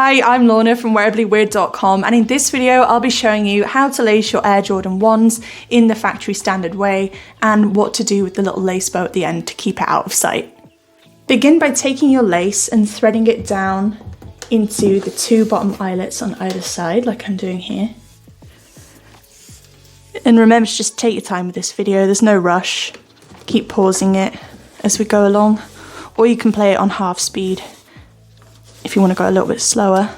Hi, I'm Lorna from wearablyweird.com, and in this video I'll be showing you how to lace your Air Jordan 1s in the factory standard way and what to do with the little lace bow at the end to keep it out of sight. Begin by taking your lace and threading it down into the two bottom eyelets on either side, like I'm doing here. And remember to just take your time with this video, there's no rush. Keep pausing it as we go along, or you can play it on half speed if you want to go a little bit slower.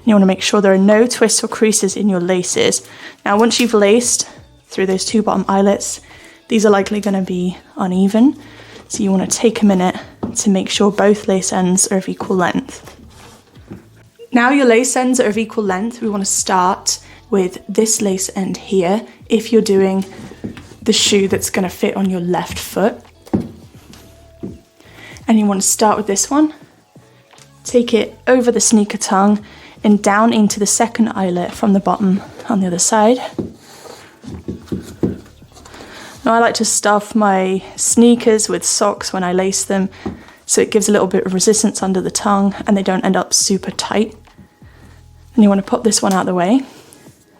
You want to make sure there are no twists or creases in your laces. Now once you've laced through those two bottom eyelets, these are likely going to be uneven, so you want to take a minute to make sure both lace ends are of equal length. Now your lace ends are of equal length, we want to start with this lace end here if you're doing the shoe that's going to fit on your left foot. And you want to start with this one. Take it over the sneaker tongue and down into the second eyelet from the bottom on the other side. Now I like to stuff my sneakers with socks when I lace them, so it gives a little bit of resistance under the tongue and they don't end up super tight. And you want to pop this one out of the way.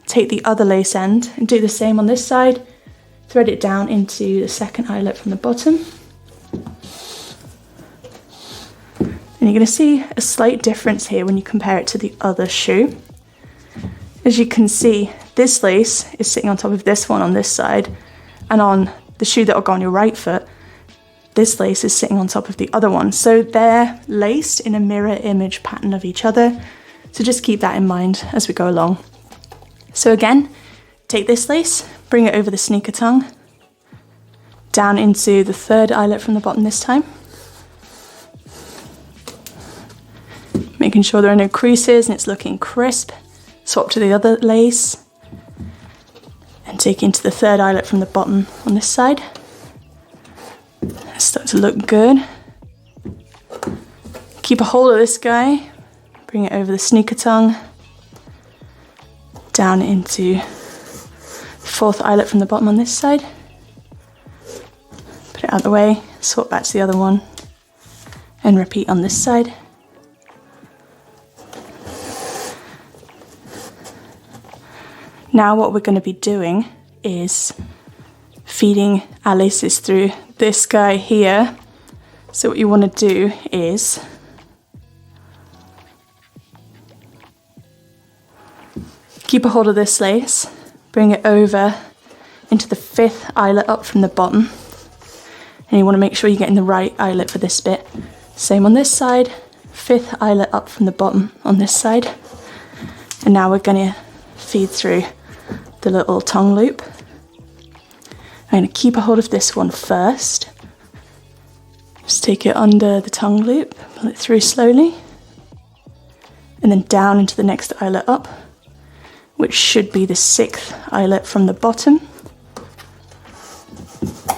Take the other lace end and do the same on this side. Thread it down into the second eyelet from the bottom. And you're going to see a slight difference here when you compare it to the other shoe. As you can see, this lace is sitting on top of this one on this side, and on the shoe that will go on your right foot, this lace is sitting on top of the other one. So they're laced in a mirror image pattern of each other. So just keep that in mind as we go along. So again, take this lace, bring it over the sneaker tongue, down into the third eyelet from the bottom this time. Making sure there are no creases and it's looking crisp. Swap to the other lace and take into the third eyelet from the bottom on this side. It's starting to look good. Keep a hold of this guy, bring it over the sneaker tongue, down into the fourth eyelet from the bottom on this side. Put it out of the way, swap back to the other one and repeat on this side. Now what we're going to be doing is feeding our laces through this guy here. So what you want to do is keep a hold of this lace, bring it over into the fifth eyelet up from the bottom. And you want to make sure you're getting the right eyelet for this bit. Same on this side, fifth eyelet up from the bottom on this side. And now we're going to feed through the little tongue loop. I'm going to keep a hold of this one first. Just take it under the tongue loop, pull it through slowly, and then down into the next eyelet up, which should be the sixth eyelet from the bottom.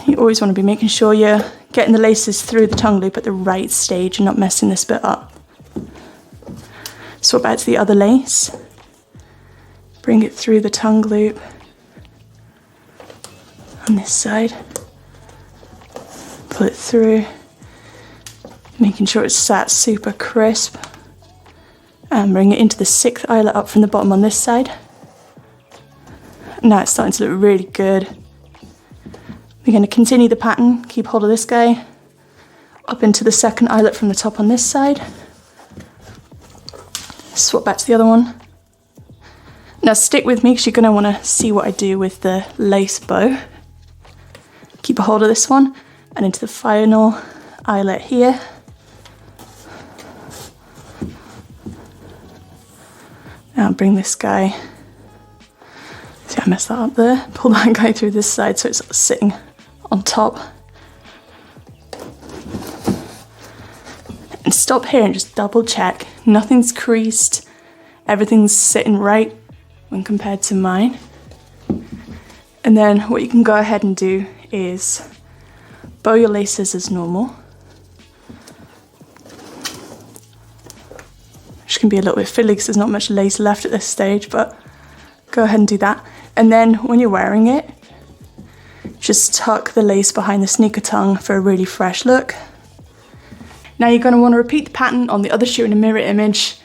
You always want to be making sure you're getting the laces through the tongue loop at the right stage and not messing this bit up. Swap back to the other lace. Bring it through the tongue loop on this side. Pull it through, making sure it's sat super crisp. And bring it into the sixth eyelet up from the bottom on this side. Now it's starting to look really good. We're going to continue the pattern, keep hold of this guy, up into the second eyelet from the top on this side. Swap back to the other one. Now stick with me because you're going to want to see what I do with the lace bow. Keep a hold of this one and into the final eyelet here. Now bring this guy, see I messed that up there, pull that guy through this side so it's sitting on top. And stop here and just double check, nothing's creased, everything's sitting right when compared to mine. And then what you can go ahead and do is bow your laces as normal. Which can be a little bit fiddly because there's not much lace left at this stage, but go ahead and do that. And then when you're wearing it, just tuck the lace behind the sneaker tongue for a really fresh look. Now you're going to want to repeat the pattern on the other shoe in a mirror image,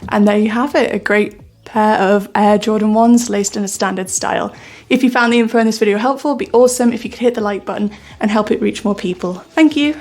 And there you have it, a great pair of Air Jordan 1s laced in a standard style. If you found the info in this video helpful, it'd be awesome if you could hit the like button and help it reach more people. Thank you.